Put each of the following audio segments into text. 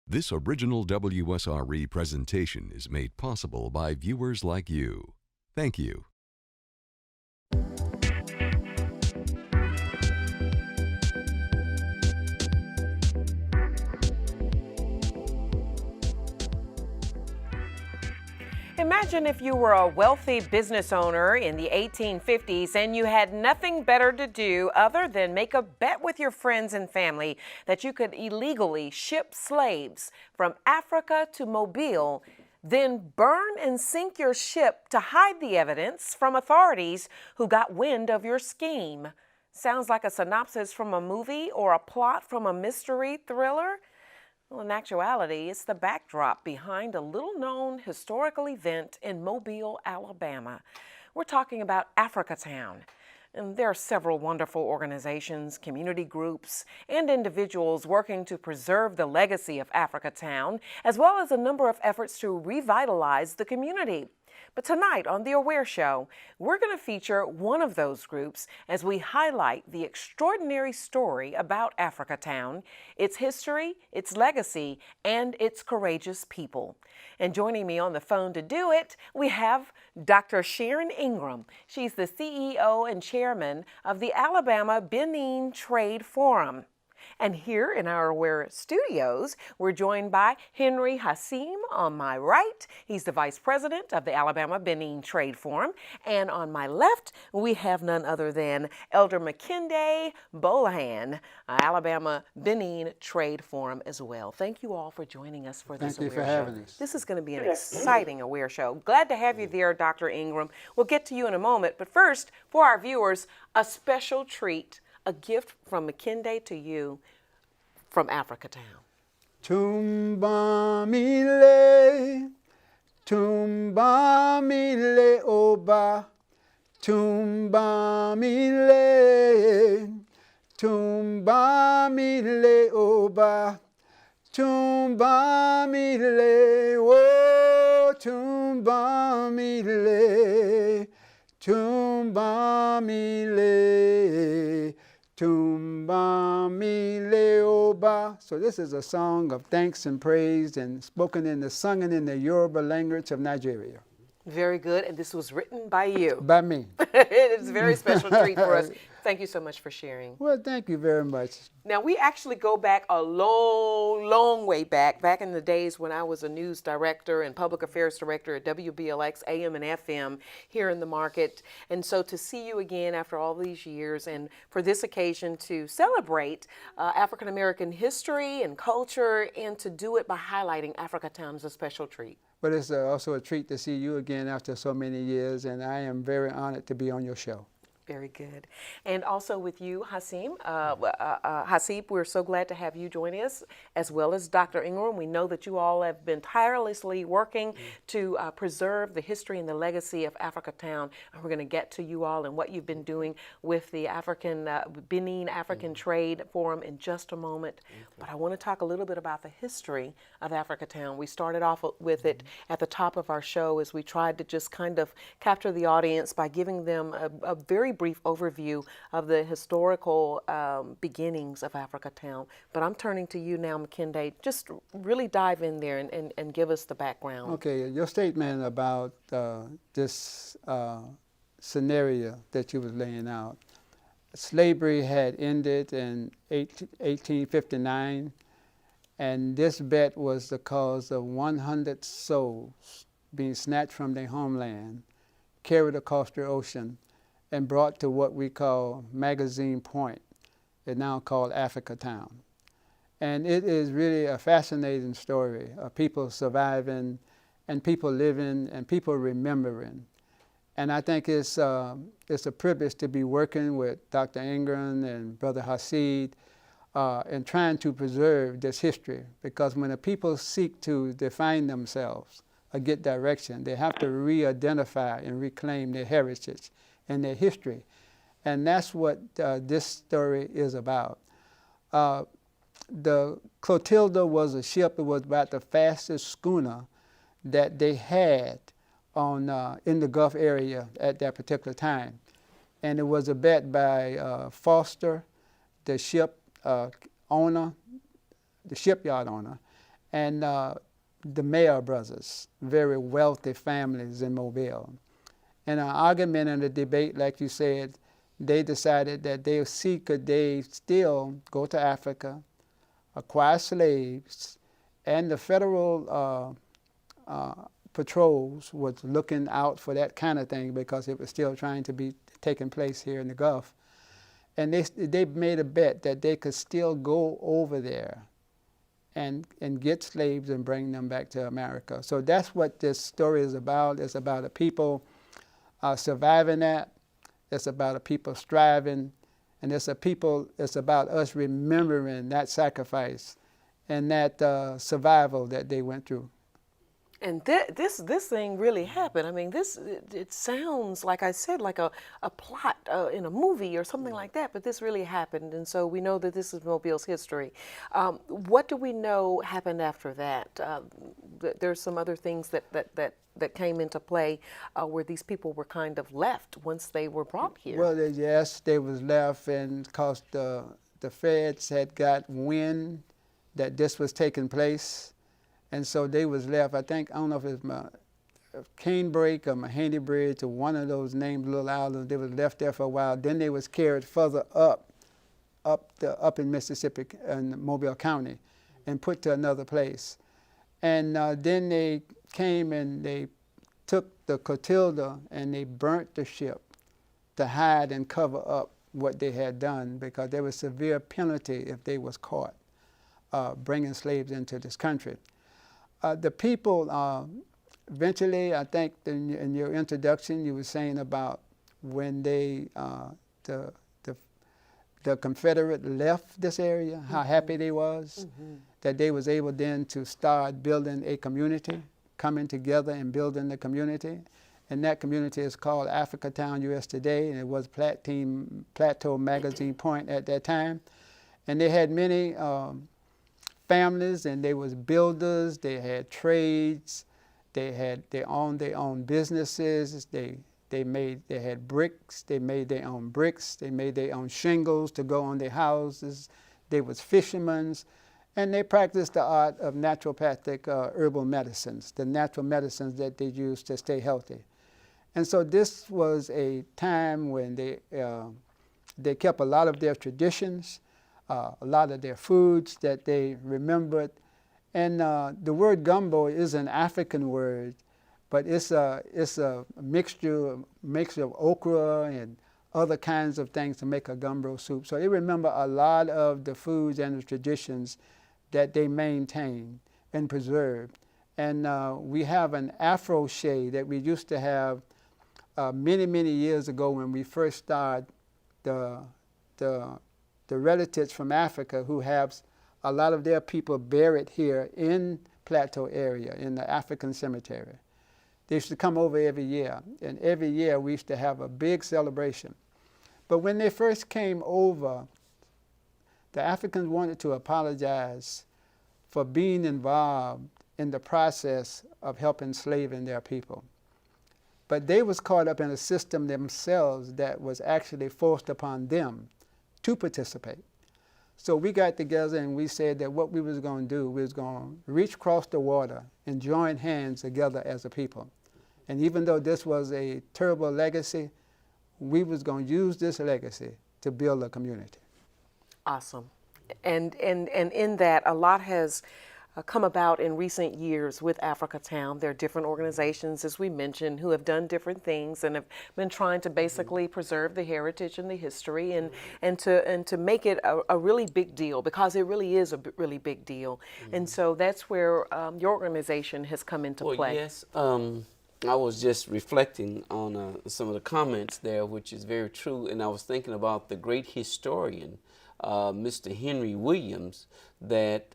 This original WSRE presentation is made possible by viewers like you. Thank you. Imagine if you were a wealthy business owner in the 1850s and you had nothing better to do other than make a bet with your friends and family that you could illegally ship slaves from Africa to Mobile, then burn and sink your ship to hide the evidence from authorities who got wind of your scheme. Sounds like a synopsis from a movie or a plot from a mystery thriller? Well, in actuality, it's the backdrop behind a little-known historical event in Mobile, Alabama. We're talking about Africatown. And there are several wonderful organizations, community groups, and individuals working to preserve the legacy of Africatown, as well as a number of efforts to revitalize the community. But tonight on The Aware Show, we're going to feature one of those groups as we highlight the extraordinary story about Africatown, its history, its legacy, and its courageous people. And joining me on the phone to do it, we have Dr. Sharon Ingram. She's the CEO and chairman of the Alabama Benin Trade Forum. And here in our Aware studios, we're joined by Henry Hassim on my right. He's the vice president of the Alabama Benin Trade Forum. And on my left, we have none other than Elder McKinday Bolahan, Alabama Benin Trade Forum as well. Thank you all for joining us for this Aware Show. Thank you for having us. This is going to be an exciting Aware Show. Glad to have you there, Dr. Ingram. We'll get to you in a moment. But first, for our viewers, a special treat. A gift from McKinday to you from Africatown. Tumbamile, tumbamile oba, tumbamile, tumbamile oba, tumbamile, oh, tumbamile, tumbamile. Tumbamile oba. So this is a song of thanks and praise and sung in the Yoruba language of Nigeria. Very good, and this was written by you. By me. It's a very special treat for us. Thank you so much for sharing. Well, thank you very much. Now, we actually go back a long way back in the days when I was a news director and public affairs director at WBLX AM and FM here in the market. And so to see you again after all these years and for this occasion to celebrate African American history and culture and to do it by highlighting Africatown is a special treat. But it's also a treat to see you again after so many years, and I am very honored to be on your show. Very good. And also with you, Hassim. Hasib, we're so glad to have you joining us, as well as Dr. Ingram. We know that you all have been tirelessly working to preserve the history and the legacy of Africatown. And we're going to get to you all and what you've been doing with the Benin African Trade Forum in just a moment. But I want to talk a little bit about the history of Africatown. We started off with it at the top of our show as we tried to just kind of capture the audience by giving them a very brief overview of the historical beginnings of Africatown. But I'm turning to you now, McKinday. Just really dive in there and give us the background. Okay, your statement about this scenario that you was laying out. Slavery had ended in 1859, and this bet was the cause of 100 souls being snatched from their homeland, carried across the ocean, and brought to what we call Magazine Point, it's now called Africatown. And it is really a fascinating story of people surviving and people living and people remembering. And I think it's a privilege to be working with Dr. Ingram and Brother Hasid and trying to preserve this history, because when the people seek to define themselves or get direction, they have to re-identify and reclaim their heritage and their history. And that's what this story is about. The Clotilda was a ship that was about the fastest schooner that they had in the Gulf area at that particular time. And it was a bet by Foster, the ship owner, the shipyard owner, and the Mayer brothers, very wealthy families in Mobile. In an argument and a debate, like you said, they decided that they'll see could they still go to Africa, acquire slaves, and the federal patrols was looking out for that kind of thing because it was still trying to be taking place here in the Gulf. And they made a bet that they could still go over there and get slaves and bring them back to America. So that's what this story is about. It's about a people surviving that. It's about a people striving. And it's about us remembering that sacrifice and that survival that they went through. And this thing really happened. I mean, it sounds, like I said, like a plot in a movie or something like that, but this really happened. And so we know that this is Mobile's history. What do we know happened after that? There's some other things that came into play where these people were kind of left once they were brought here. Well, yes, they was left, and because the feds had got wind that this was taking place. And so they was left, I don't know if it's Canebrake or Mahaney Bridge or one of those named little islands. They was left there for a while. Then they was carried further up in Mississippi and Mobile County and put to another place. And then they came and they took the Clotilda and they burnt the ship to hide and cover up what they had done, because there was severe penalty if they was caught bringing slaves into this country. The people, eventually, I think in your introduction, you were saying about when the Confederate left this area, how happy they was, that they was able then to start building a community, coming together and building the community. And that community is called Africatown, U.S. Today, and it was Plateau Magazine Point at that time. And they had many families, and they was builders, they had trades, they owned their own businesses, they had bricks, they made their own bricks, they made their own shingles to go on their houses, they was fishermen, and they practiced the art of naturopathic herbal medicines, the natural medicines that they used to stay healthy. And so this was a time when they kept a lot of their traditions, a lot of their foods that they remembered. And the word gumbo is an African word, but it's a mixture of okra and other kinds of things to make a gumbo soup. So they remember a lot of the foods and the traditions that they maintained and preserved. And we have an Afro shade that we used to have many, many years ago when we first started the relatives from Africa who have a lot of their people buried here in Plateau area, in the African cemetery. They used to come over every year, and every year we used to have a big celebration. But when they first came over, the Africans wanted to apologize for being involved in the process of helping enslaving their people. But they was caught up in a system themselves that was actually forced upon them to participate. So we got together and we said that what we was going to do, we was going to reach across the water and join hands together as a people. And even though this was a terrible legacy, we was going to use this legacy to build a community. Awesome. And in that, a lot has come about in recent years with Africatown. There are different organizations, as we mentioned, who have done different things and have been trying to basically preserve the heritage and the history and to make it a really big deal, because it really is a really big deal. And so that's where your organization has come into play. Yes. I was just reflecting on some of the comments there, which is very true, and I was thinking about the great historian, Mr. Henry Williams, that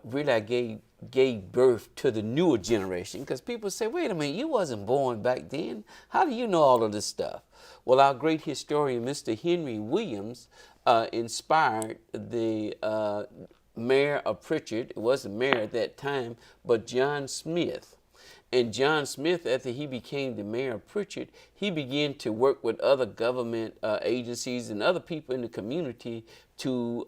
really gave birth to the newer generation, because people say, wait a minute, you wasn't born back then. How do you know all of this stuff? Well, our great historian, Mr. Henry Williams, inspired the mayor of Pritchard. It wasn't mayor at that time, but John Smith. And John Smith, after he became the mayor of Pritchard, he began to work with other government agencies and other people in the community to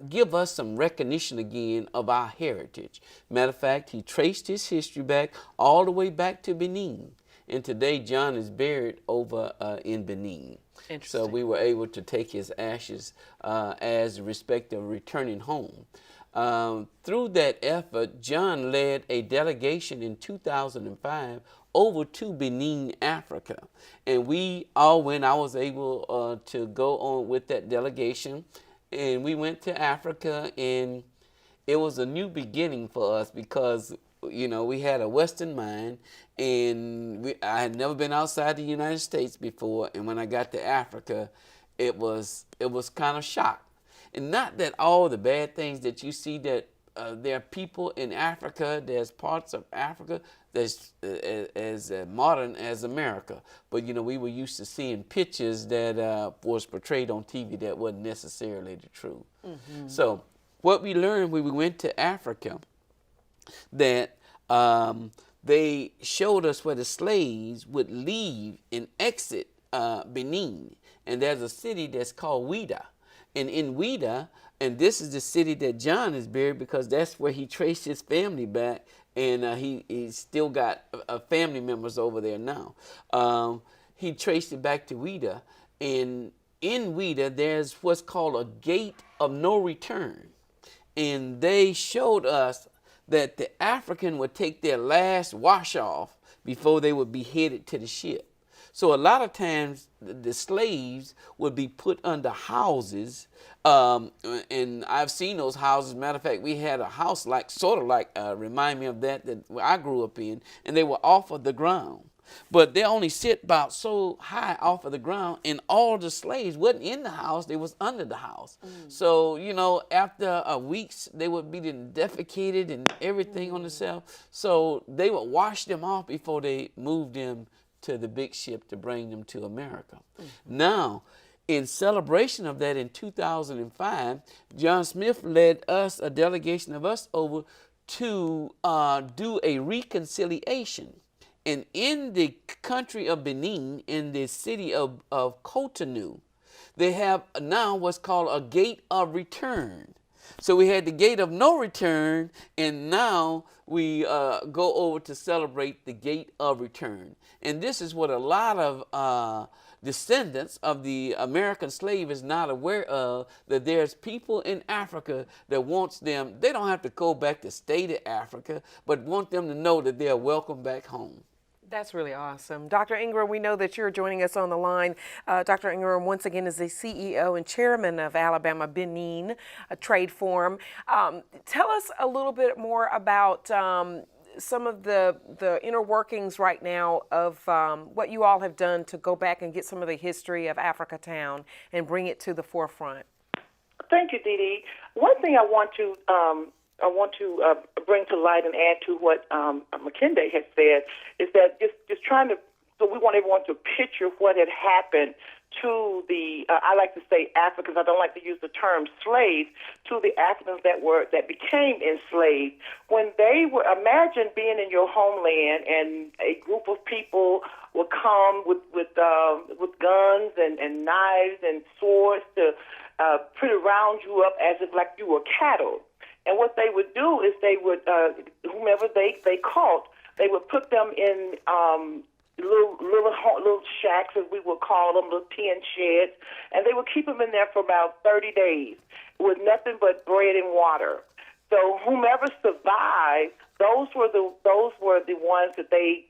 give us some recognition again of our heritage. Matter of fact, he traced his history back all the way back to Benin. And today, John is buried over in Benin. So we were able to take his ashes as a respect of returning home. Through that effort, John led a delegation in 2005 over to Benin, Africa. And we all went. I was able to go on with that delegation. And we went to Africa, and it was a new beginning for us because, you know, we had a Western mind, and I had never been outside the United States before. And when I got to Africa, it was kind of shocked. And not that all the bad things that you see, that there are people in Africa, there's parts of Africa that's as modern as America. But, you know, we were used to seeing pictures that was portrayed on TV that wasn't necessarily the truth. Mm-hmm. So what we learned when we went to Africa, that they showed us where the slaves would leave and exit Benin. And there's a city that's called Ouida. And in Ouida, and this is the city that John is buried, because that's where he traced his family back, and he's still got family members over there now. He traced it back to Ouida, and in Ouida there's what's called a gate of no return. And they showed us that the African would take their last wash off before they would be headed to the ship. So a lot of times the slaves would be put under houses, and I've seen those houses. Matter of fact, we had a house like, sort of like, remind me of that I grew up in, and they were off of the ground. But they only sit about so high off of the ground, and all the slaves wasn't in the house, they was under the house. So, you know, after weeks, they would be defecated and everything on themselves. So they would wash them off before they moved them to the big ship to bring them to America. Now, in celebration of that in 2005, John Smith led us, a delegation of us, over to do a reconciliation. And in the country of Benin, in the city of Cotonou, they have now what's called a gate of return. So we had the gate of no return, and now we go over to celebrate the gate of return. And this is what a lot of descendants of the American slave is not aware of, that there's people in Africa that wants them, they don't have to go back to stay to Africa, but want them to know that they're welcome back home. That's really awesome. Dr. Ingram, we know that you're joining us on the line. Dr. Ingram, once again, is the CEO and chairman of Alabama Benin Trade Forum. Tell us a little bit more about some of the inner workings right now of what you all have done to go back and get some of the history of Africatown and bring it to the forefront. Thank you, Dee Dee. One thing I want to bring to light and add to what McKinday had said is that just trying to, so we want everyone to picture what had happened to the, I like to say Africans, I don't like to use the term slaves, to the Africans that became enslaved. When they were, imagine being in your homeland and a group of people would come with guns and knives and swords to put around you up as if like you were cattle. And what they would do is they would, whomever they caught, they would put them in little shacks, as we would call them, little tin sheds, and they would keep them in there for about 30 days with nothing but bread and water. So whomever survived, those were the ones that they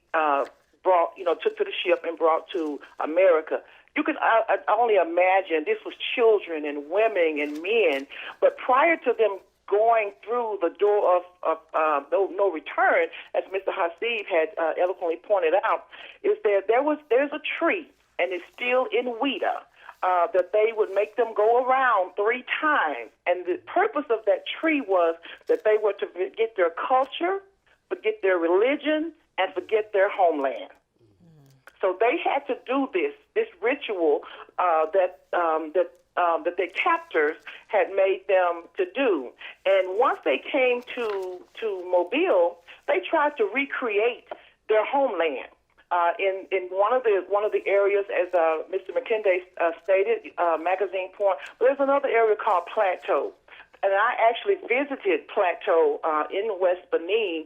brought, took to the ship and brought to America. You can only imagine, this was children and women and men, but prior to them going through the door of no return, as Mr. Hasib had eloquently pointed out, is that there's a tree, and it's still in Ouida, that they would make them go around 3 times. And the purpose of that tree was that they were to forget their culture, forget their religion, and forget their homeland. So they had to do this ritual that their captors had made them to do. And once they came to Mobile, they tried to recreate their homeland. In one of the areas, as Mr. McKinday stated, Magazine Point, but there's another area called Plateau. and I actually visited Plateau in West Benin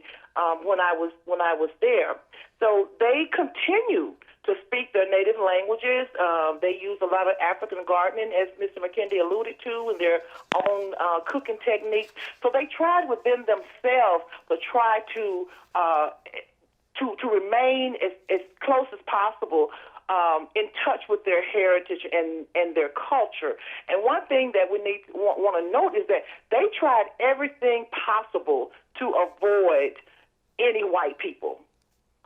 when I was there. So they continue to speak their native languages. They use a lot of African gardening, as Mr. McKendy alluded to, and their own cooking techniques. So they tried within themselves to try to remain as close as possible in touch with their heritage and their culture. And one thing that we want to note is that they tried everything possible to avoid any white people.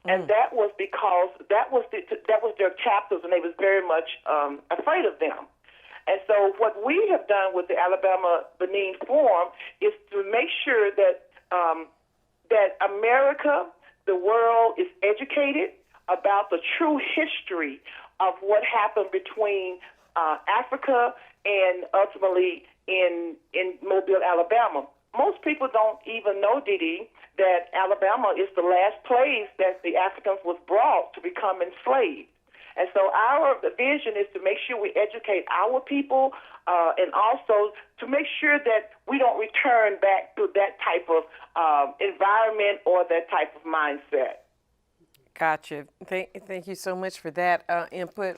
And that was because that was their captors, and they was very much afraid of them. And so what we have done with the Alabama-Benin Forum is to make sure that that America, the world, is educated about the true history of what happened between Africa and ultimately in Mobile, Alabama. Most people don't even know, Didi, that Alabama is the last place that the Africans was brought to become enslaved. And so our vision is to make sure we educate our people and also to make sure that we don't return back to that type of environment or that type of mindset. Gotcha. Thank you so much for that input.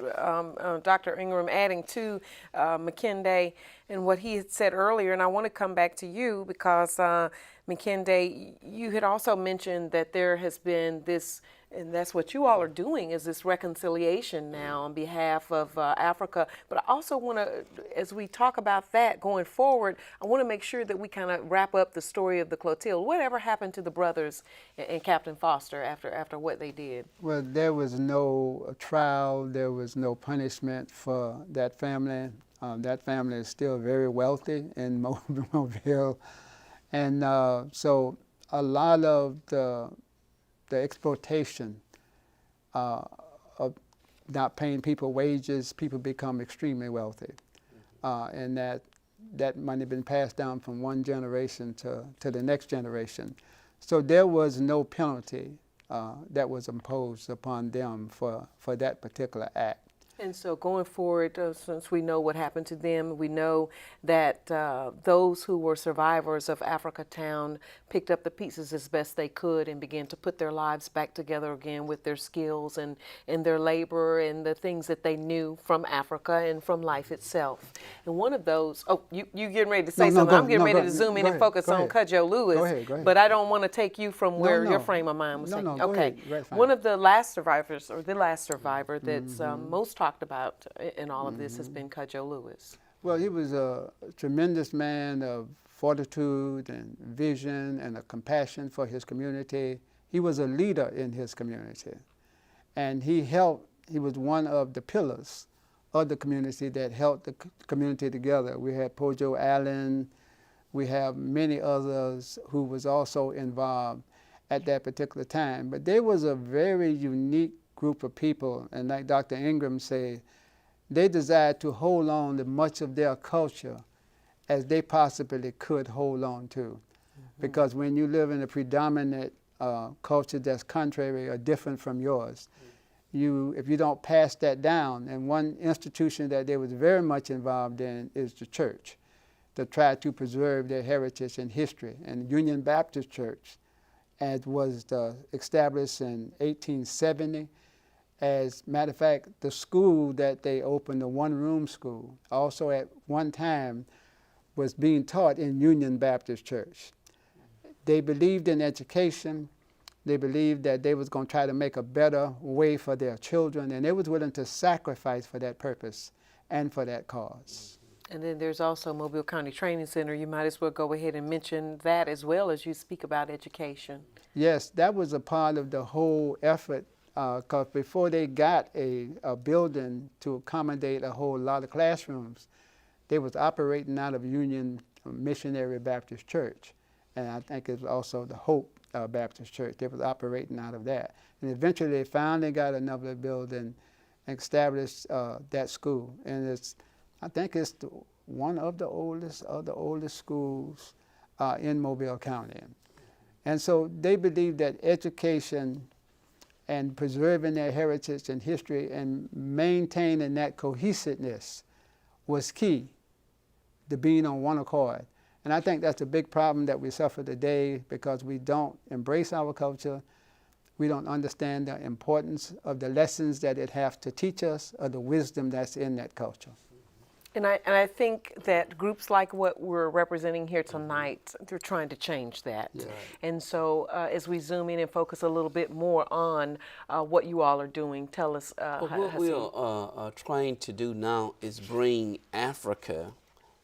Dr. Ingram, adding to McKendy and what he had said earlier, and I want to come back to you because, McKendy, you had also mentioned that there has been this, and that's what you all are doing, is this reconciliation now on behalf of Africa. But I also want to, as we talk about that going forward, I want to make sure that we kind of wrap up the story of the Clotilde. Whatever happened to the brothers and Captain Foster after what they did? Well, there was no trial. There was no punishment for that family. That family is still very wealthy in Mobile. And so a lot of the exploitation of not paying people wages, people become extremely wealthy. And that money been passed down from one generation to the next generation. So there was no penalty that was imposed upon them for that particular act. And so going forward, since we know what happened to them, we know that those who were survivors of Africatown picked up the pieces as best they could and began to put their lives back together again with their skills and their labor and the things that they knew from Africa and from life itself. And one of those, you getting ready to say something. I'm getting ready to zoom in and focus on Kujo Lewis. Go ahead. But I don't want to take you from where your frame of mind was taking. Okay. One of the last survivors, or the last survivor that's most talked about in all of this has been Kujo Lewis. Well, he was a tremendous man of fortitude and vision and a compassion for his community. He was a leader in his community. And he was one of the pillars of the community that held the community together. We had Pojo Allen, we have many others who was also involved at that particular time. But there was a very unique group of people, and like Dr. Ingram said, they desired to hold on to much of their culture as they possibly could hold on to. Because when you live in a predominant culture that's contrary or different from yours, if you don't pass that down, and one institution that they was very much involved in is the church, to try to preserve their heritage and history. And Union Baptist Church, as was established in 1870, as a matter of fact, the school that they opened, the one-room school, also at one time was being taught in Union Baptist Church. They believed in education. They believed that they was going to try to make a better way for their children, and they was willing to sacrifice for that purpose and for that cause. And then there's also Mobile County Training Center. You might as well go ahead and mention that as well as you speak about education. Yes, that was a part of the whole effort, because before they got a building to accommodate a whole lot of classrooms, they was operating out of Union Missionary Baptist Church. And I think it was also the Hope Baptist Church. They was operating out of that. And eventually they finally got another building and established that school. And I think it's one of the oldest schools in Mobile County. And so they believe that education and preserving their heritage and history and maintaining that cohesiveness was key to being on one accord. And I think that's a big problem that we suffer today because we don't embrace our culture. We don't understand the importance of the lessons that it has to teach us, or the wisdom that's in that culture. And I think that groups like what we're representing here tonight, they're trying to change that. Yeah. And so as we zoom in and focus a little bit more on what you all are doing, tell us. What we are trying to do now is bring Africa,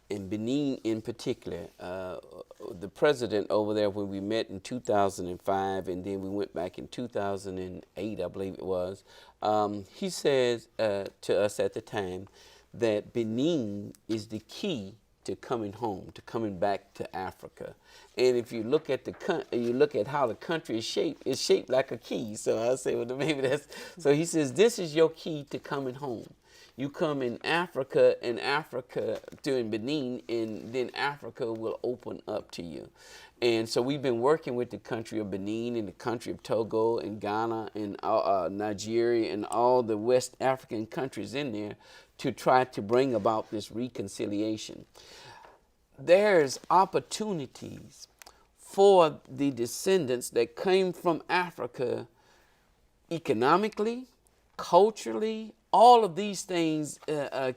and Benin in particular. The president over there, when we met in 2005, and then we went back in 2008, I believe it was, he says to us at the time that Benin is the key to coming home, to coming back to Africa. And if you look at how the country is shaped, it's shaped like a key. So I say, well, maybe that's. So he says, this is your key to coming home. You come in Africa to Benin, and then Africa will open up to you. And so we've been working with the country of Benin and the country of Togo and Ghana and Nigeria and all the West African countries in there to try to bring about this reconciliation. There's opportunities for the descendants that came from Africa economically, culturally. All of these things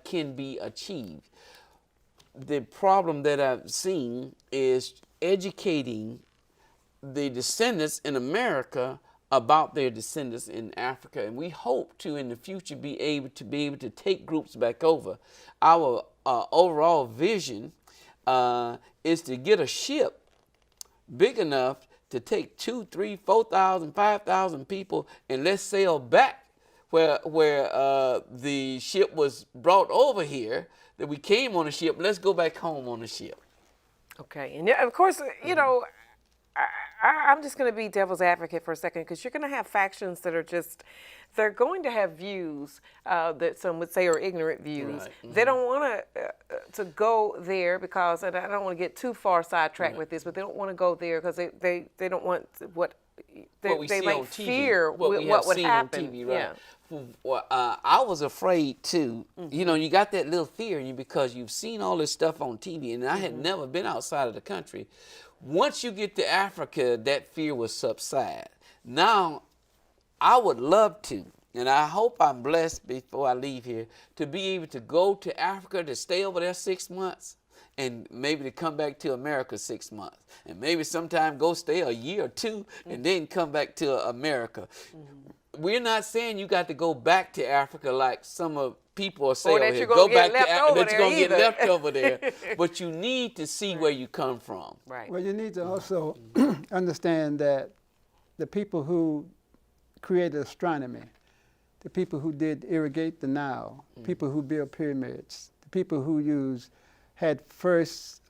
can be achieved. The problem that I've seen is educating the descendants in America about their descendants in Africa, and we hope to in the future be able to take groups back over. Our overall vision is to get a ship big enough to take 2,000, 3,000, 4,000, 5,000 people, and let's sail back where the ship was brought over here, that we came on a ship. Let's go back home on a ship. Okay, and of course, you know, I'm just going to be devil's advocate for a second, because you're going to have factions that are they're going to have views that some would say are ignorant views. Right. Mm-hmm. They don't want to go there because, and I don't want to get too far sidetracked with this, but they don't want to go there because they don't want what they might fear what would happen. On TV, right? Yeah. Well, I was afraid too. Mm-hmm. You know, you got that little fear in you because you've seen all this stuff on TV, and I had never been outside of the country. Once you get to Africa, that fear will subside. Now, I would love to, and I hope I'm blessed before I leave here, to be able to go to Africa, to stay over there 6 months, and maybe to come back to America 6 months, and maybe sometime go stay a year or two, and then come back to America. We're not saying you got to go back to Africa like some of people are saying, that you're going to get left over there. But you need to see where you come from. Right. Well, you need to also understand that the people who created astronomy, the people who did irrigate the Nile, people who built pyramids, the people who had first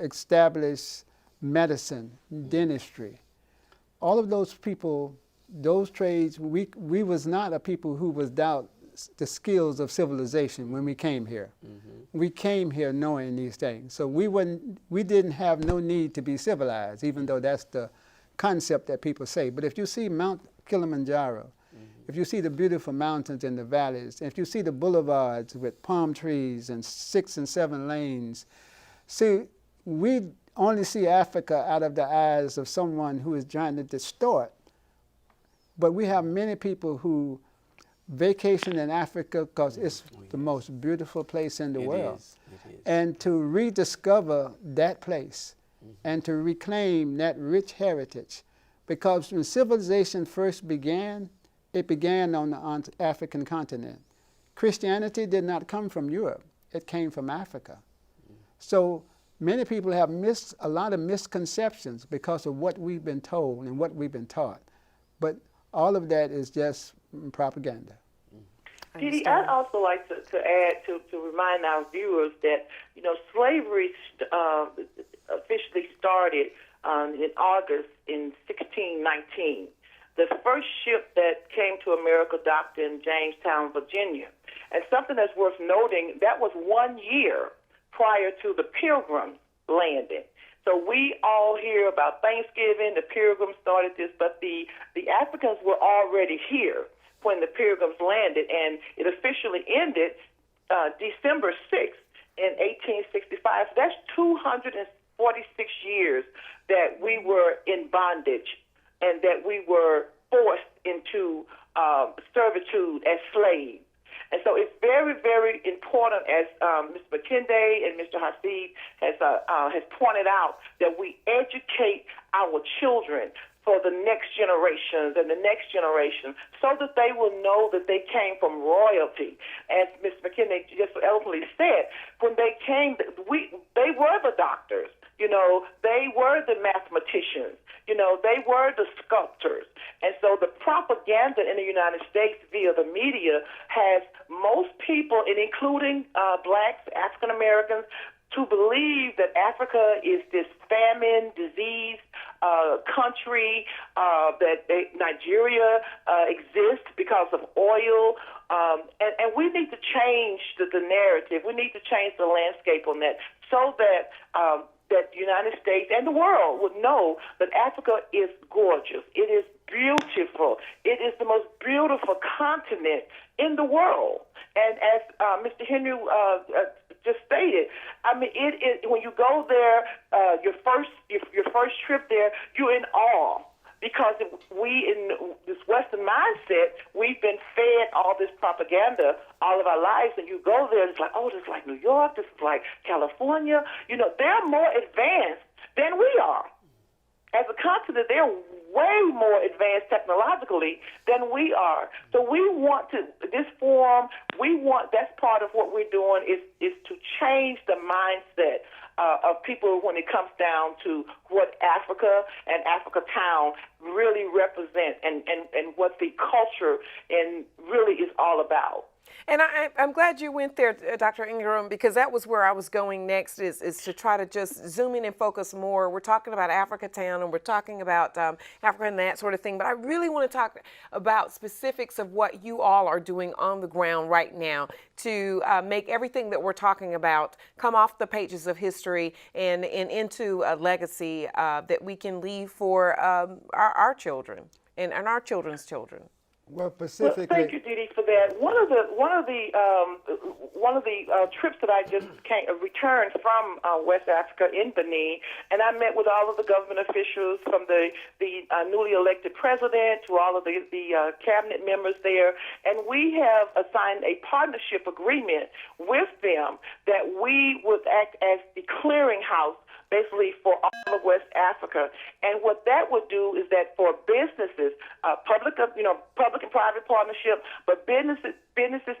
established medicine, dentistry, all of those people, those trades, we was not a people who was doubt the skills of civilization when we came here. We came here knowing these things. So we didn't have no need to be civilized, even though that's the concept that people say. But if you see Mount Kilimanjaro, if you see the beautiful mountains and the valleys, if you see the boulevards with palm trees and 6 and 7 lanes, see, we only see Africa out of the eyes of someone who is trying to distort. But we have many people who vacation in Africa because it's the most beautiful place in the world. It is. And to rediscover that place and to reclaim that rich heritage. Because when civilization first began, it began on the African continent. Christianity did not come from Europe. It came from Africa. So many people have a lot of misconceptions because of what we've been told and what we've been taught. But all of that is just propaganda. Didi, I'd also like to add, to remind our viewers that, you know, slavery officially started in August in 1619. The first ship that came to America docked in Jamestown, Virginia. And something that's worth noting, that was 1 year prior to the Pilgrims landing. So we all hear about Thanksgiving, the Pilgrims started this, but the Africans were already here when the Pilgrims landed, and it officially ended December 6th in 1865. So that's 250 46 years that we were in bondage and that we were forced into servitude as slaves. And so it's very, very important, as Mr. McKenday and Mr. Hasid has pointed out, that we educate our children for the next generations and the next generation, so that they will know that they came from royalty. As Mr. McKenday just eloquently said, when they came, they were the doctors. They were the mathematicians. They were the sculptors. And so the propaganda in the United States via the media has most people, and including blacks, African Americans, to believe that Africa is this famine, disease country, that Nigeria exists because of oil. And we need to change the narrative. We need to change the landscape on that, so that that the United States and the world would know that Africa is gorgeous. It is beautiful. It is the most beautiful continent in the world. And as Mr. Henry just stated, I mean, when you go there, your first trip there, you're in awe. Because we, in this Western mindset, we've been fed all this propaganda all of our lives, and you go there, it's like, oh, this is like New York, this is like California. They're more advanced than we are. As a continent, they're way more advanced technologically than we are. So we want to, this forum, that's part of what we're doing is to change the mindset of people when it comes down to what Africa and Africatown really represent and what the culture and really is all about. And I'm glad you went there, Dr. Ingram, because that was where I was going next, is to try to just zoom in and focus more. We're talking about Africatown and we're talking about Africa and that sort of thing, but I really want to talk about specifics of what you all are doing on the ground right now to make everything that we're talking about come off the pages of history and into a legacy that we can leave for our children and our children's children. Well, specifically, thank you, Didi, for that. One of the trips that I just returned from West Africa in Benin, and I met with all of the government officials, from the newly elected president to all of the cabinet members there, and we have assigned a partnership agreement with them that we would act as the clearinghouse basically for all of West Africa. And what that would do is that for businesses, public and private partnership, but businesses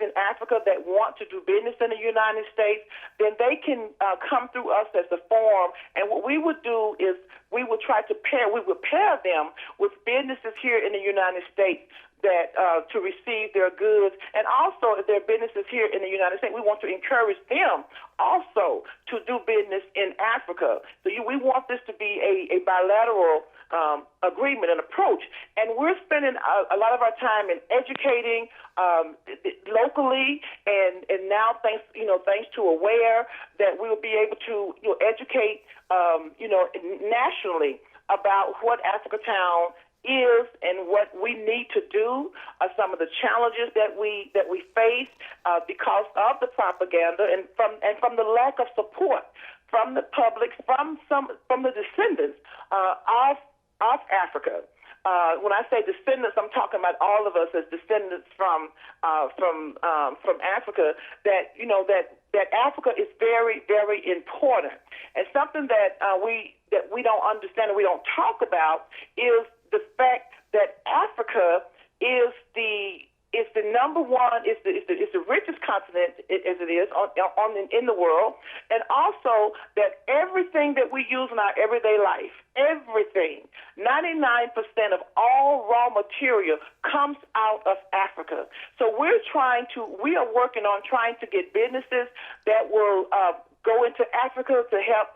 in Africa that want to do business in the United States, then they can come through us as a forum. And what we would do is we would pair them with businesses here in the United States that to receive their goods. And also, if there are businesses here in the United States, we want to encourage them also to do business in Africa. So we want this to be a bilateral agreement and approach. And we're spending a lot of our time in educating locally, and now thanks to AWARE, that we will be able to educate nationally about what Africatown is and what we need to do, some of the challenges that we face because of the propaganda and from the lack of support from the public, from the descendants of Africa. When I say descendants, I'm talking about all of us as descendants from Africa. That Africa is very, very important, and something that we don't understand and we don't talk about is the fact that Africa is the number one, is the richest continent as it is in the world, and also that everything that we use in our everyday life, 99% of all raw material comes out of Africa. So we are working on trying to get businesses that will go into Africa to help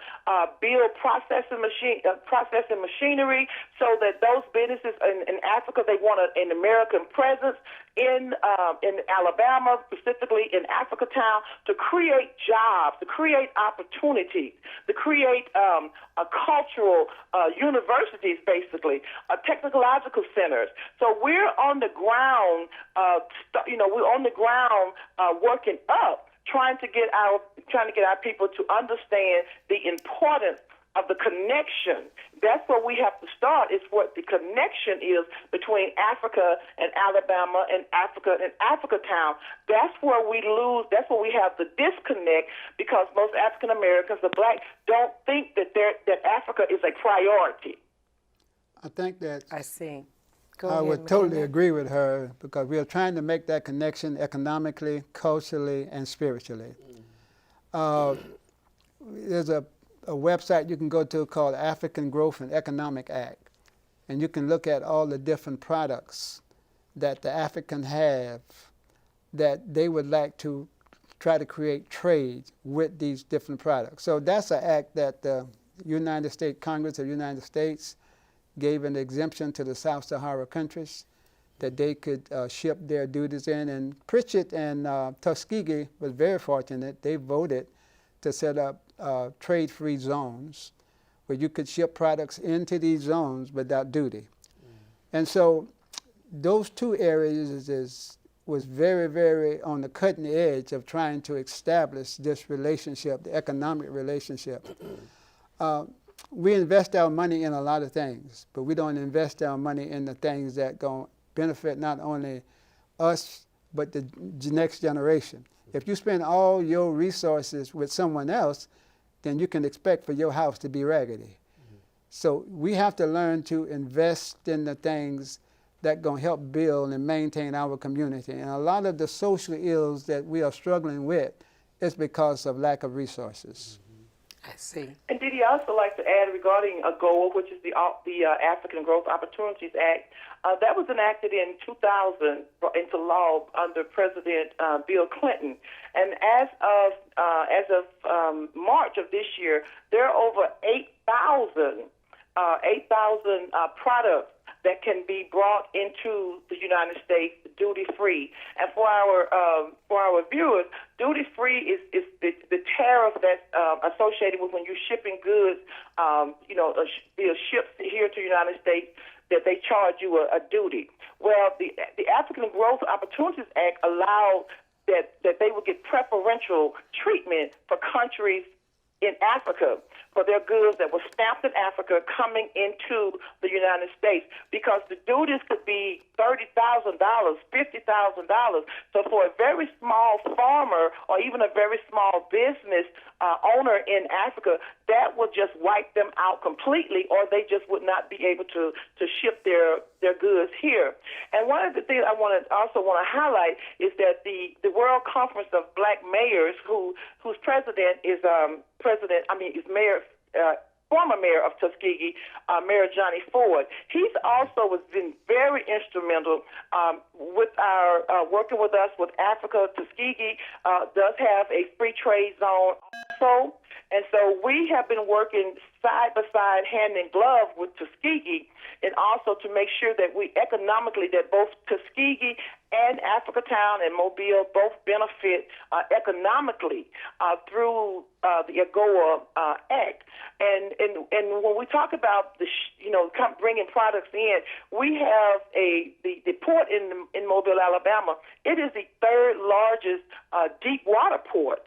build processing machinery, so that those businesses in Africa, they want an American presence in Alabama, specifically in Africatown, to create jobs, to create opportunities, to create cultural universities, basically, technological centers. So we're on the ground, working up, trying to get our people to understand the importance of the connection. That's where we have to start, is what the connection is between Africa and Alabama and Africa and Africatown. That's where we lose, that's where we have the disconnect, because most African Americans, the black, don't think that Africa is a priority. I think that I see. I would totally agree with her, because we are trying to make that connection economically, culturally, and spiritually. There's a website you can go to called African Growth and Economic Act, and you can look at all the different products that the Africans have that they would like to try to create trade with these different products. So that's an act that the United States Congress of the United States gave an exemption to the South Sahara countries that they could ship their duties in. And Pritchett and Tuskegee was very fortunate. They voted to set up trade-free zones where you could ship products into these zones without duty. And so those two areas was very, very on the cutting edge of trying to establish this relationship, the economic relationship. We invest our money in a lot of things, but we don't invest our money in the things that going to benefit not only us, but the next generation. If you spend all your resources with someone else, then you can expect for your house to be raggedy. So we have to learn to invest in the things that going to help build and maintain our community. And a lot of the social ills that we are struggling with is because of lack of resources. I see. And did he also like to add regarding AGOA, which is the African Growth Opportunities Act, that was enacted in 2000 into law under President Bill Clinton. And as of March of this year, there are over 8,000 products that can be brought into the United States duty-free. And for our viewers, duty-free is the tariff that's associated with when you're shipping goods, via ships here to the United States, that they charge you a duty. Well, the African Growth Opportunities Act allowed that they would get preferential treatment for countries in Africa for their goods that were stamped in Africa coming into the United States, because the duties could be $30,000, $50,000. So for a very small farmer or even a very small business owner in Africa, that would just wipe them out completely, or they just would not be able to ship their goods here. And one of the things I also want to highlight is that the World Conference of Black Mayors, whose president is former mayor of Tuskegee, Mayor Johnny Ford. He's also been very instrumental with our working with us with Africa. Tuskegee does have a free trade zone also. And so we have been working side by side, hand in glove with Tuskegee, and also to make sure that we economically, that both Tuskegee and Africatown and Mobile both benefit economically through the AGOA Act. And when we talk about bringing products in, we have the port in Mobile, Alabama. It is the third largest deep water port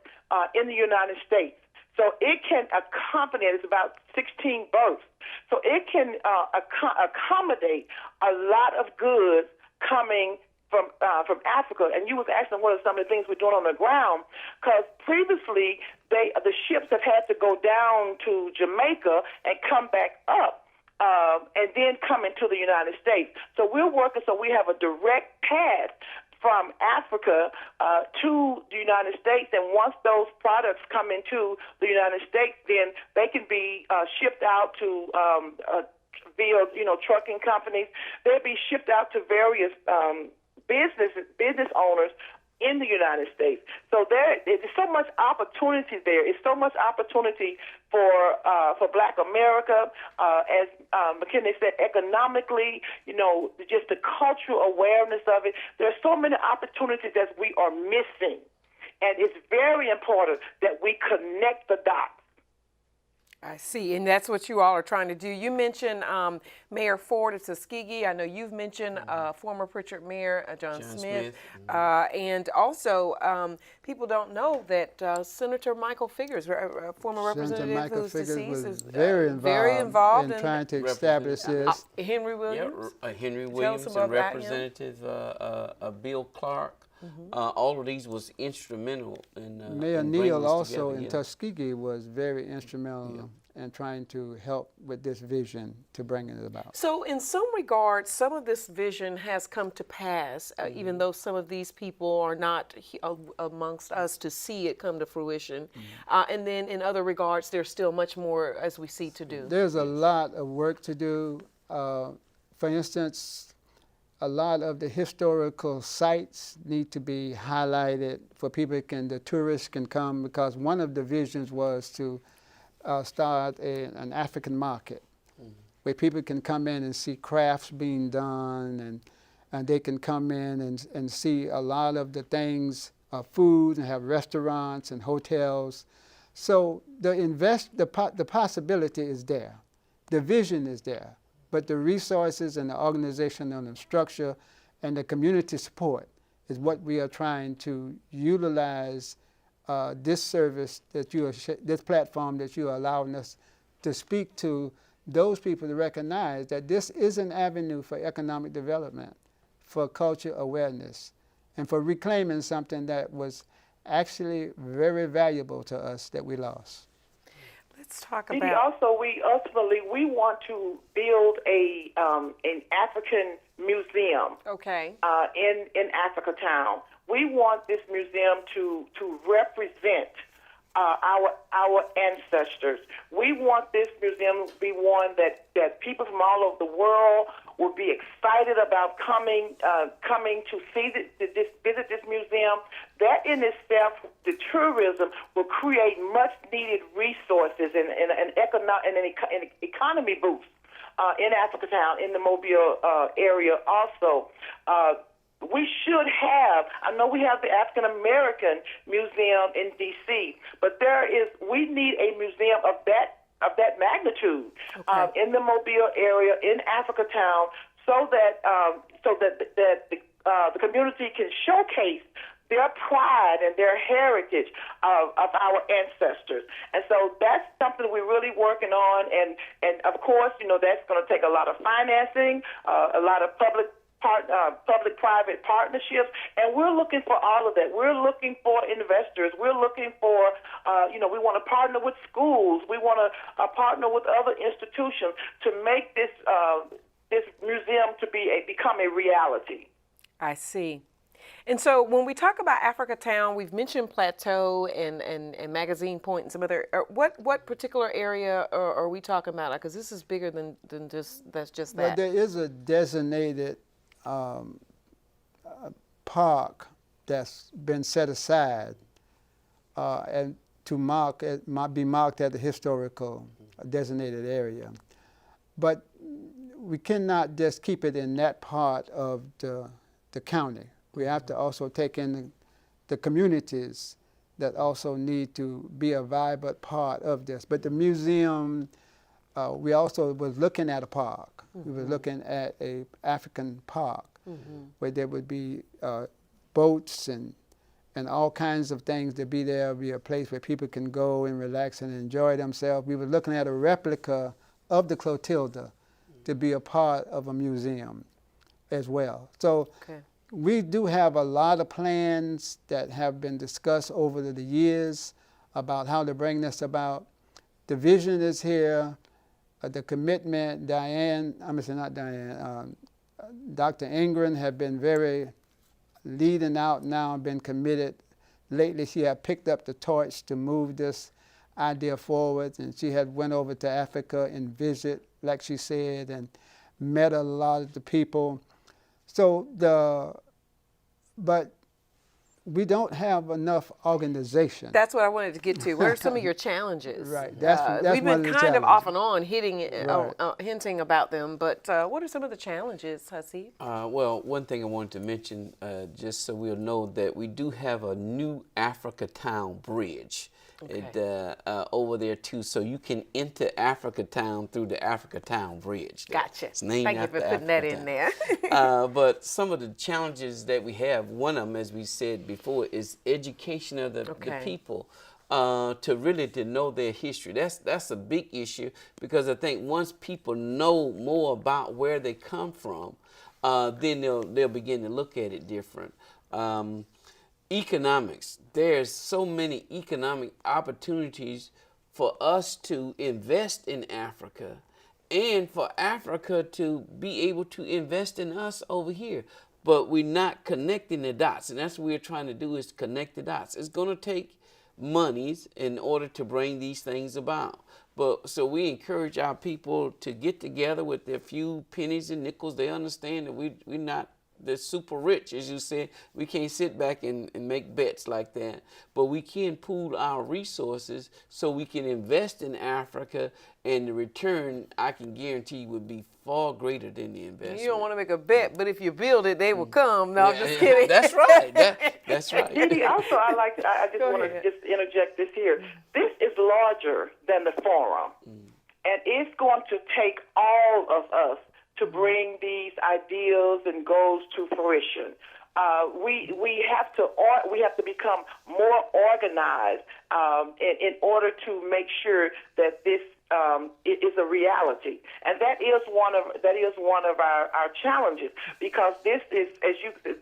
in the United States. So it can accommodate, it's about 16 berths. So it can accommodate a lot of goods coming from Africa. And you was asking what are some of the things we're doing on the ground, because previously the ships have had to go down to Jamaica and come back up and then come into the United States. So we're working so we have a direct path from Africa to the United States, and once those products come into the United States, then they can be shipped out to via trucking companies. They'll be shipped out to various business owners in the United States. So there's so much opportunity there. It's so much opportunity for Black America, as McKinney said, economically, just the cultural awareness of it. There's so many opportunities that we are missing, and it's very important that we connect the dots. I see, and that's what you all are trying to do. You mentioned Mayor Ford of Tuskegee. I know you've mentioned former Pritchard Mayor John Smith. And also people don't know that Senator Michael Figures, former representative who's deceased, is very involved in trying to establish this. Henry Williams. Yeah, Henry Williams and Representative Bill Clark. All of these was instrumental in Mayor in Neal this also together, in Tuskegee was very instrumental in trying to help with this vision to bring it about. So in some regards, some of this vision has come to pass, even though some of these people are not amongst us to see it come to fruition. And then in other regards, there's still much more, as we see, to do. There's a lot of work to do. For instance, a lot of the historical sites need to be highlighted for people the tourists can come, because one of the visions was to start an African market where people can come in and see crafts being done, and they can come in and see a lot of the things, food, and have restaurants and hotels. So the possibility is there, the vision is there. But the resources and the organizational and the structure and the community support is what we are trying to utilize this service that this platform that you are allowing us to speak to those people to recognize that this is an avenue for economic development, for culture awareness, and for reclaiming something that was actually very valuable to us that we lost. Let's talk Didi, about. also, we want to build an African museum. Okay. In Africatown. We want this museum to represent our ancestors. We want this museum to be one that people from all over the world will be excited about coming to see visit this museum. That in itself, the tourism will create much needed resources and an economy boost in Africatown, in the Mobile area also. We should have, I know we have the African American Museum in D.C., but we need a museum of that magnitude in the Mobile area, in Africatown, so that the community can showcase their pride and their heritage of our ancestors. And so that's something we're really working on. And of course, that's going to take a lot of financing, a lot of public-private partnerships, and we're looking for all of that. We're looking for investors. We're looking for, we want to partner with schools. We want to partner with other institutions to make this museum to become a reality. I see. And so when we talk about Africatown, we've mentioned Plateau and Magazine Point and some other. What particular area are we talking about? Because this is bigger than just that. Well, there is a designated park that's been set aside and to be marked as a historical designated area. But we cannot just keep it in that part of the county. We have to also take in the communities that also need to be a vibrant part of this. But the museum, we also was looking at a park. We were looking at a African park where there would be boats and all kinds of things to be there, be a place where people can go and relax and enjoy themselves. We were looking at a replica of the Clotilda to be a part of a museum as well. So we do have a lot of plans that have been discussed over the years about how to bring this about. The vision is here. The commitment, Dr. Ingram have been very leading out now and been committed. Lately, she had picked up the torch to move this idea forward, and she had went over to Africa and visit, like she said, and met a lot of the people. So but we don't have enough organization. That's what I wanted to get to. What are some of your challenges? Right. That's we've been kind of off and on hinting about them, but what are some of the challenges, Hasib? Well, one thing I wanted to mention, just so we'll know that we do have a new Africatown bridge. over there too. So you can enter Africatown through the Africatown Bridge. Gotcha. It's named Thank you after for putting that in there. but some of the challenges that we have, one of them, as we said before, is education of the people. To really know their history. That's a big issue, because I think once people know more about where they come from, then they'll begin to look at it different. Economics. There's so many economic opportunities for us to invest in Africa, and for Africa to be able to invest in us over here. But we're not connecting the dots, and that's what we're trying to do, is connect the dots. It's going to take monies in order to bring these things about. But so we encourage our people to get together with their few pennies and nickels. They understand that we're not the super rich, as you said. We can't sit back and make bets like that. But we can pool our resources so we can invest in Africa, and the return, I can guarantee, would be far greater than the investment. You don't want to make a bet, but if you build it, they will come. No, I'm just kidding. That's right. That's right. Didi, also, I just want to just interject this here. This is larger than the forum, and it's going to take all of us to bring these ideals and goals to fruition. We have to become more organized in order to make sure that this it is a reality, and that is one of our challenges, because this is,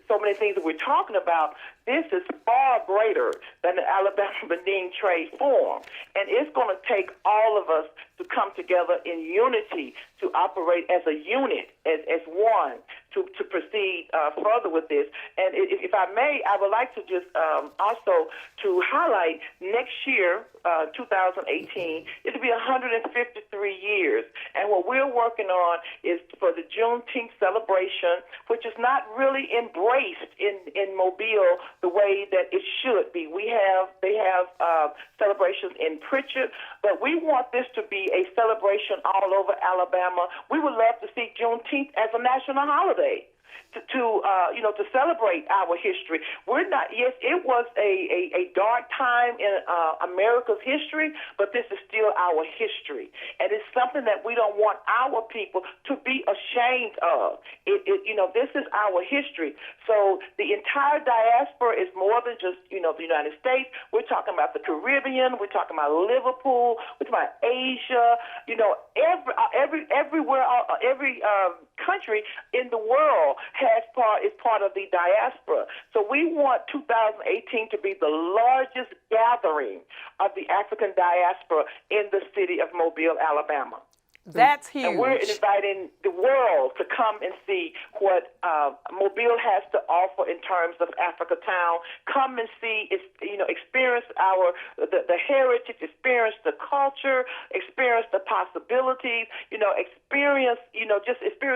so many things that we're talking about. This is far greater than the Alabama-Benin Trade Forum, and it's going to take all of us to come together in unity, to operate as a unit, as one, to proceed further with this. And if I may, I would like to just also to highlight next year, 2018, it'll be 153 years, and what we're working on is for the Juneteenth celebration, which is not really embraced in Mobile the way that it should be. They have celebrations in Pritchard, but we want this to be a celebration all over Alabama. We would love to see Juneteenth as a national holiday, to celebrate our history. We're not. Yes, it was a dark time in America's history, but this is still our history, and it's something that we don't want our people to be ashamed of. This is our history. So the entire diaspora is more than just the United States. We're talking about the Caribbean. We're talking about Liverpool. We're talking about Asia. Everywhere, every country in the world is part of the diaspora. So we want 2018 to be the largest gathering of the African diaspora in the city of Mobile, Alabama. That's huge. And we're inviting the world to come and see what Mobile has to offer in terms of Africatown. Come and see, experience the heritage, experience the culture, experience the possibilities, experience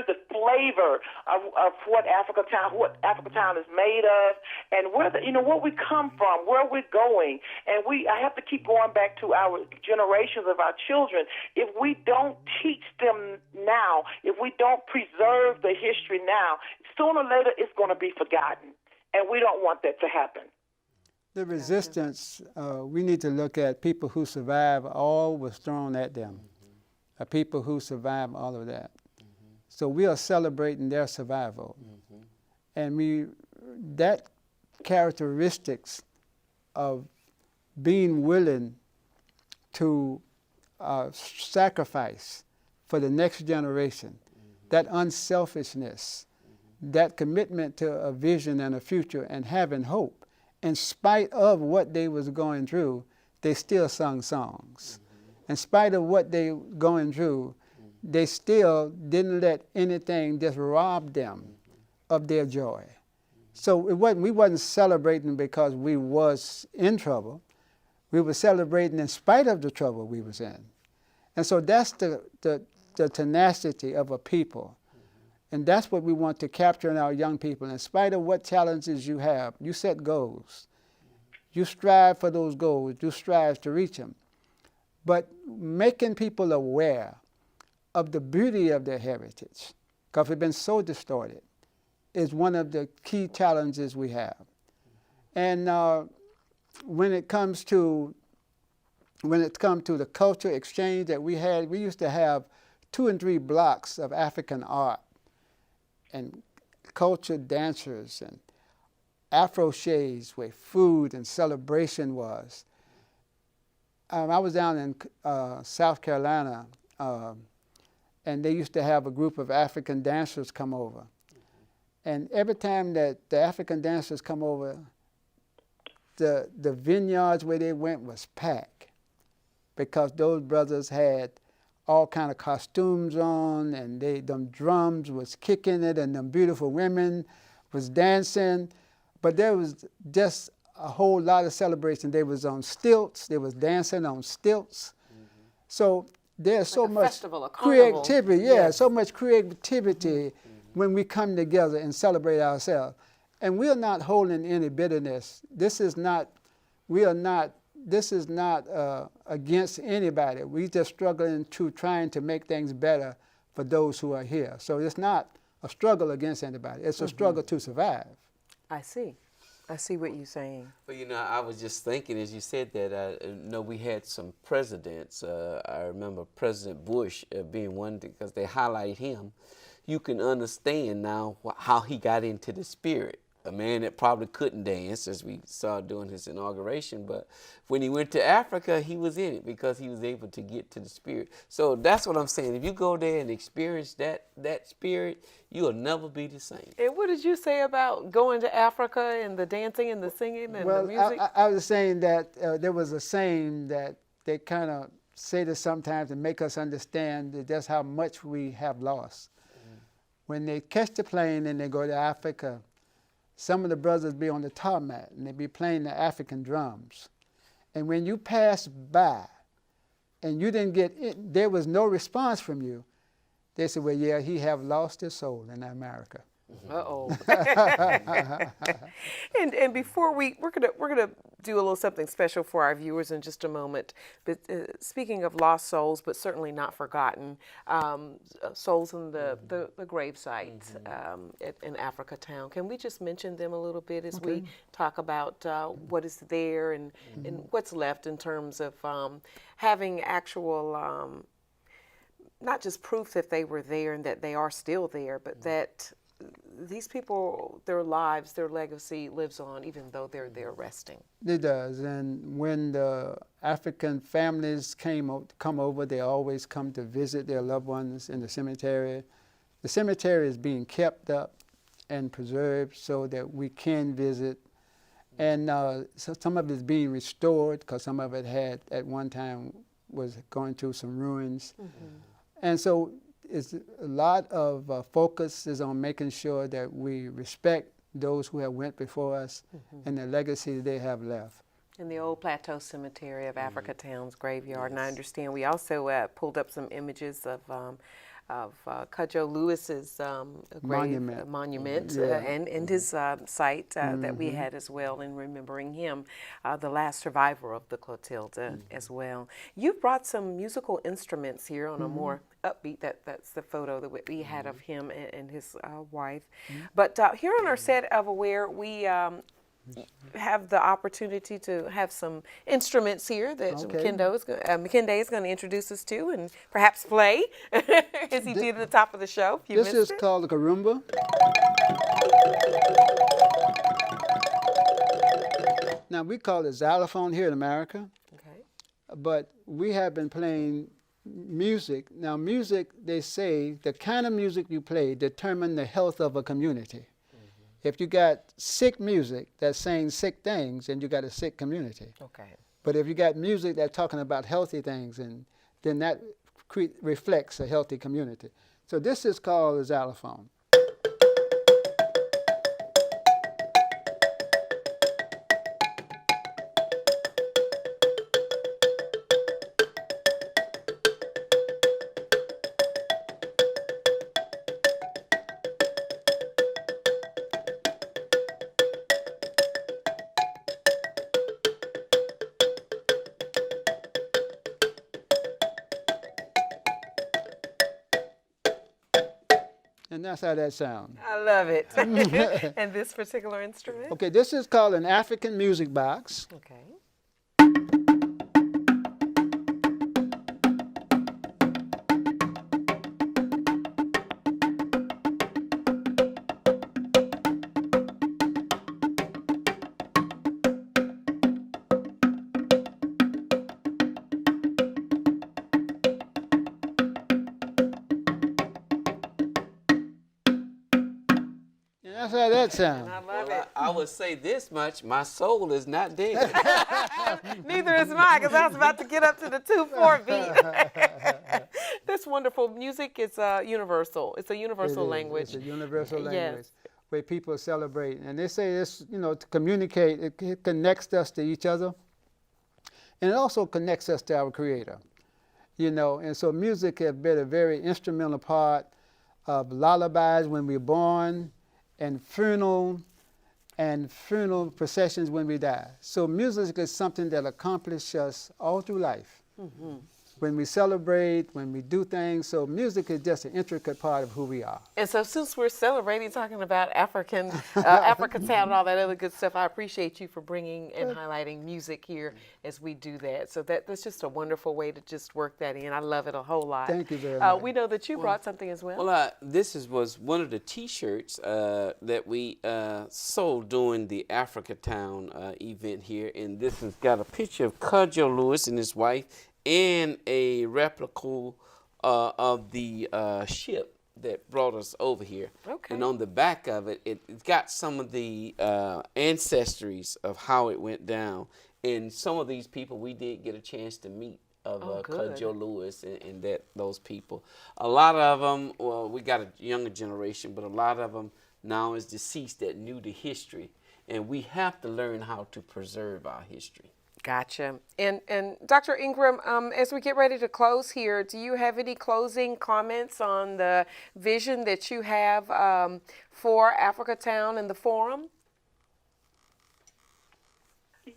the flavor of what Africatown is made of, and what we come from, where we're going. And I have to keep going back to our generations of our children. If we don't teach them now, if we don't preserve the history now, sooner or later it's going to be forgotten, and we don't want that to happen. The resistance, we need to look at people who survived all was thrown at them, people who survived all of that. So we are celebrating their survival, and that characteristics of being willing to sacrifice for the next generation, that unselfishness, that commitment to a vision and a future and having hope. In spite of what they was going through, they still sung songs. In spite of what they were going through, they still didn't let anything just rob them of their joy. So we wasn't celebrating because we was in trouble. We were celebrating in spite of the trouble we was in. And so that's the tenacity of a people. And that's what we want to capture in our young people. In spite of what challenges you have, you set goals. You strive for those goals. You strive to reach them. But making people aware of the beauty of their heritage, because it's been so distorted, is one of the key challenges we have. And when it comes to when it comes to the culture exchange that we had, we used to have 2 and 3 blocks of African art and culture dancers and Afro shades where food and celebration was. I was down in South Carolina, and they used to have a group of African dancers come over. And every time that the African dancers come over, the vineyards where they went was packed, because those brothers had all kind of costumes on, and them drums was kicking it, and them beautiful women was dancing. But there was just a whole lot of celebration. They was on stilts. They was dancing on stilts. So there's so much festival, a carnival. creativity. Yeah, so much creativity when we come together and celebrate ourselves. And we are not holding any bitterness. This is not against anybody. We just struggling to trying to make things better for those who are here. So it's not a struggle against anybody. It's a struggle to survive. I see. I see what you're saying. Well, you know, I was just thinking as you said that, we had some presidents. I remember President Bush being one, because they highlight him. You can understand now how he got into the spirit. A man that probably couldn't dance, as we saw during his inauguration, but when he went to Africa, he was in it because he was able to get to the spirit. So that's what I'm saying. If you go there and experience that spirit, you'll never be the same. And what did you say about going to Africa and the dancing and the singing and the music? I was saying that there was a saying that they kind of say this sometimes to make us understand just how much we have lost. When they catch the plane and they go to Africa, some of the brothers be on the tarmac and they be playing the African drums. And when you pass by and you didn't get it, there was no response from you, they said, well, yeah, he have lost his soul in America. Uh-oh. and before we're gonna do a little something special for our viewers in just a moment. But speaking of lost souls, but certainly not forgotten, souls in the grave sites in Africatown. Can we just mention them a little bit as we talk about what is there and what's left in terms of having actual, not just proof that they were there and that they are still there, but that these people, their lives, their legacy lives on, even though they're there resting. It does, and when the African families come over, they always come to visit their loved ones in the cemetery. The cemetery is being kept up and preserved so that we can visit, and so some of it is being restored because some of it had at one time was going through some ruins, and so it's a lot of focus is on making sure that we respect those who have went before us and the legacy they have left. In the old Plateau Cemetery of Africatown's graveyard, and I understand we also pulled up some images of Kujo Lewis's monument and his site that we had as well in remembering him, the last survivor of the Clotilda as well. You've brought some musical instruments here on a more upbeat, that's the photo that we had of him and his wife. But here on our set of Aware, we have the opportunity to have some instruments here that Makinde is going to introduce us to and perhaps play as he did at the top of the show. This is called the Karumba. Now we call it xylophone here in America, but we have been playing music. Now music, they say, the kind of music you play determine the health of a community. If you got sick music that's saying sick things, then you got a sick community. But if you got music that's talking about healthy things, and then that reflects a healthy community. So this is called a xylophone. And that's how that sounds. I love it. And this particular instrument? Okay, this is called an African music box. Okay. That's how that sounds. I love Well, it. I would say this much: my soul is not dead. Neither is mine, because I was about to get up to the 2/4 beat. That's wonderful. Music is universal. It's a universal language. It's a universal Yes. language where people celebrate. And they say this, to communicate, it connects us to each other. And it also connects us to our Creator. And so music has been a very instrumental part of lullabies when we're born and funeral processions when we die. So music is something that accomplishes us all through life. Mm-hmm. When we celebrate, when we do things, so music is just an intricate part of who we are. And so since we're celebrating, talking about Africatown and all that other good stuff, I appreciate you for bringing and highlighting music here as we do that. So that's just a wonderful way to just work that in. I love it a whole lot. Thank you very much. We know that you brought something as well. Well, this was one of the T-shirts that we sold during the Africatown event here, and this has got a picture of Kujo Lewis and his wife, and a replica of the ship that brought us over here. Okay. And on the back of it, it's got some of the ancestries of how it went down. And some of these people we did get a chance to meet of Kujo Lewis and those people. A lot of them, well, we got a younger generation, but a lot of them now is deceased that knew the history. And we have to learn how to preserve our history. Gotcha. And Dr. Ingram, as we get ready to close here, do you have any closing comments on the vision that you have for Africatown and the forum?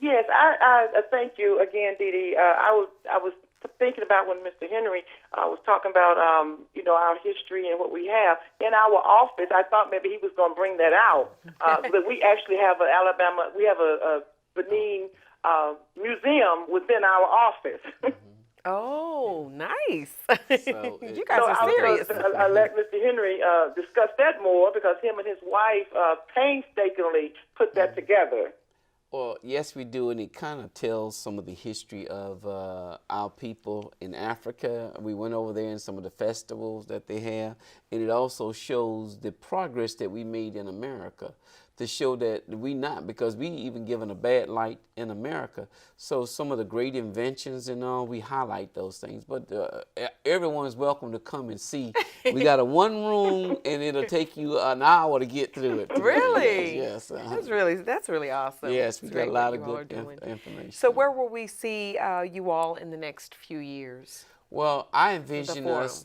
Yes, I thank you again, Dee Dee. I was thinking about when Mr. Henry was talking about our history and what we have in our office. I thought maybe he was going to bring that out, but we actually have a Benin museum within our office. Oh, nice. So you guys are serious. I let Mr. Henry discuss that more because him and his wife painstakingly put that together. Well, yes, we do, and it kind of tells some of the history of our people in Africa. We went over there and some of the festivals that they have, and it also shows the progress that we made in America to show that we not, because we even given a bad light in America. So some of the great inventions and all, we highlight those things. But everyone's welcome to come and see. We got a one room, and it'll take you an hour to get through it. Really? Yes. That's really awesome. Yes, we It's got a great lot what of you all are good doing. information. So where will we see you all in the next few years? Well, I envision us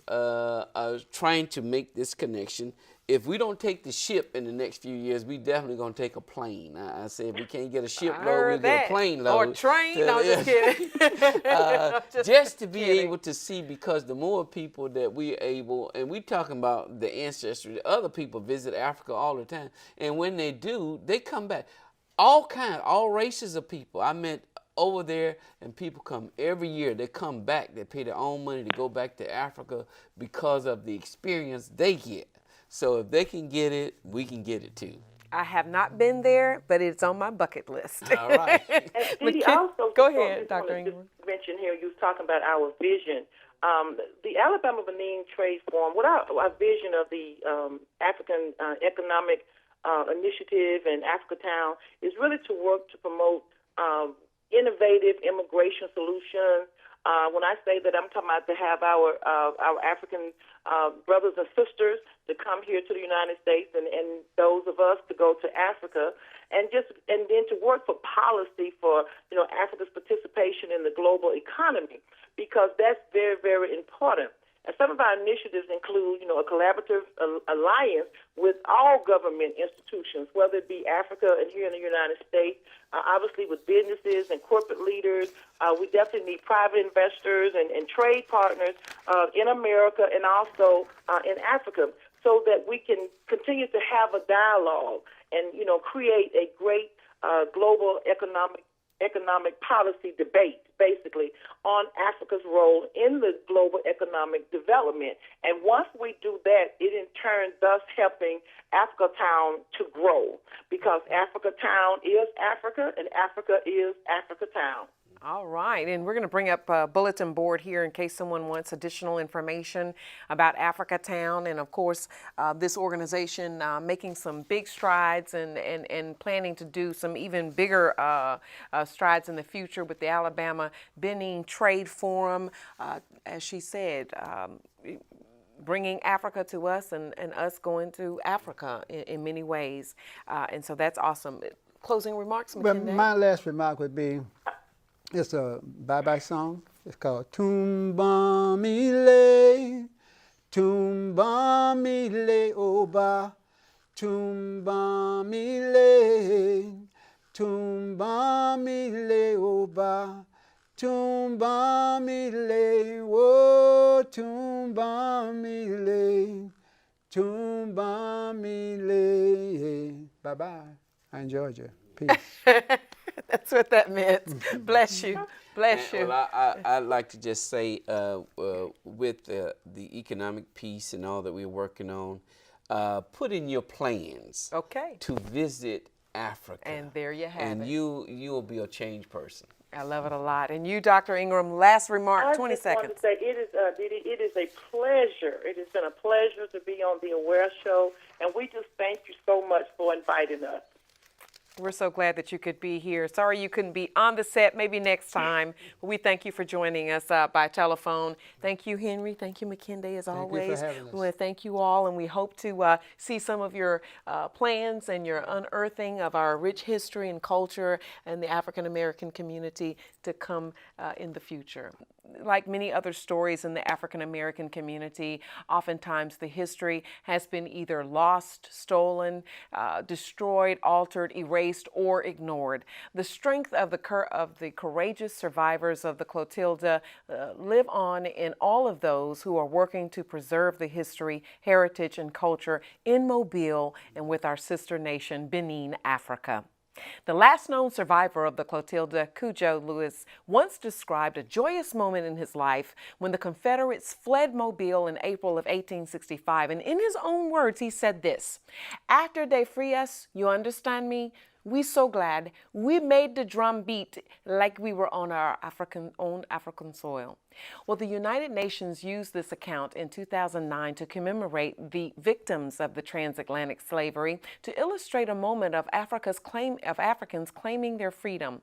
trying to make this connection. If we don't take the ship in the next few years, we definitely going to take a plane. I said if we can't get a ship load, we'll get a plane load. Or train. No, just kidding. Just to be able to see, because the more people that we're able, and we're talking about the ancestry, other people visit Africa all the time. And when they do, they come back. All races of people. I met over there, and people come every year. They come back. They pay their own money to go back to Africa because of the experience they get. So if they can get it, we can get it too. I have not been there, but it's on my bucket list. All right. And Dee Dee, also, Go ahead, Dr. Ingram. Mention here, you was talking about our vision. The Alabama Benin Trade Forum, what our vision of the African Economic Initiative and Africatown is really to work to promote innovative immigration solutions. When I say that, I'm talking about to have our African brothers and sisters to come here to the United States, and those of us to go to Africa, and then to work for policy for Africa's participation in the global economy, because that's very, very important. And some of our initiatives include, a collaborative alliance with all government institutions, whether it be Africa and here in the United States, obviously with businesses and corporate leaders. We definitely need private investors and trade partners in America and also in Africa, so that we can continue to have a dialogue and, create a great global economic policy debate, basically, on Africa's role in the global economic development. And once we do that, it in turn thus helping Africatown to grow, because Africatown is Africa and Africa is Africatown. All right, and we're going to bring up a bulletin board here in case someone wants additional information about Africatown, and of course this organization making some big strides and planning to do some even bigger strides in the future with the Alabama Benin Trade Forum, as she said, bringing Africa to us and us going to Africa in many ways, and so that's awesome. Closing remarks, Well, McKinney? my last remark would be, it's a bye-bye song. It's called Tumbamile, Tumbamile Oba, Tumbamile, Tumbamile Oba, Tumbamile, oh, Tumbamile, Tumbamile. Bye-bye. I enjoyed you. Peace. That's what that meant. Bless you. Bless you. Well, I'd like to just say, with the economic piece and all that we're working on, put in your plans to visit Africa. And there you have and it. you will be a changed person. I love it a lot. And you, Dr. Ingram, last remark, 20 seconds. I just want to say it is a pleasure. It has been a pleasure to be on the Aware Show, and we just thank you so much for inviting us. We're so glad that you could be here. Sorry you couldn't be on the set. Maybe next time. But we thank you for joining us by telephone. Thank you, Henry. Thank you, McKinney, as always. Thank you for having us. We want to thank you all, and we hope to see some of your plans and your unearthing of our rich history and culture and the African American community to come in the future. Like many other stories in the African American community, oftentimes the history has been either lost, stolen, destroyed, altered, erased, or ignored. The strength of the courageous survivors of the Clotilda live on in all of those who are working to preserve the history, heritage, and culture in Mobile and with our sister nation, Benin, Africa. The last known survivor of the Clotilda, Kujo Lewis, once described a joyous moment in his life when the Confederates fled Mobile in April of 1865. And in his own words, he said this: "After they free us, you understand me? We so glad we made the drum beat like we were on our own African soil." Well, the United Nations used this account in 2009 to commemorate the victims of the transatlantic slavery to illustrate a moment of Africans claiming their freedom.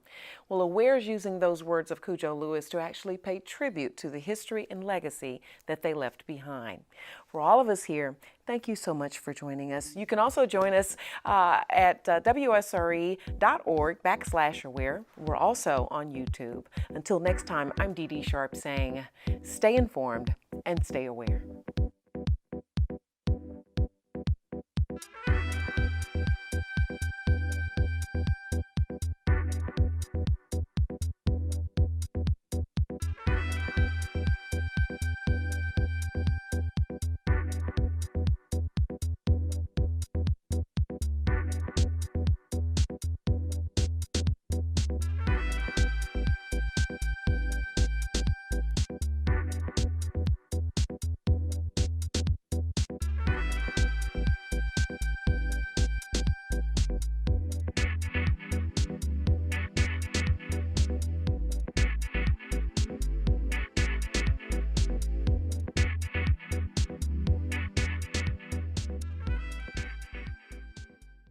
Well, Aware is using those words of Kujo Lewis to actually pay tribute to the history and legacy that they left behind. For all of us here, thank you so much for joining us. You can also join us at WSRE.org/aware. We're also on YouTube. Until next time, I'm Dee Dee Sharp saying, stay informed and stay aware.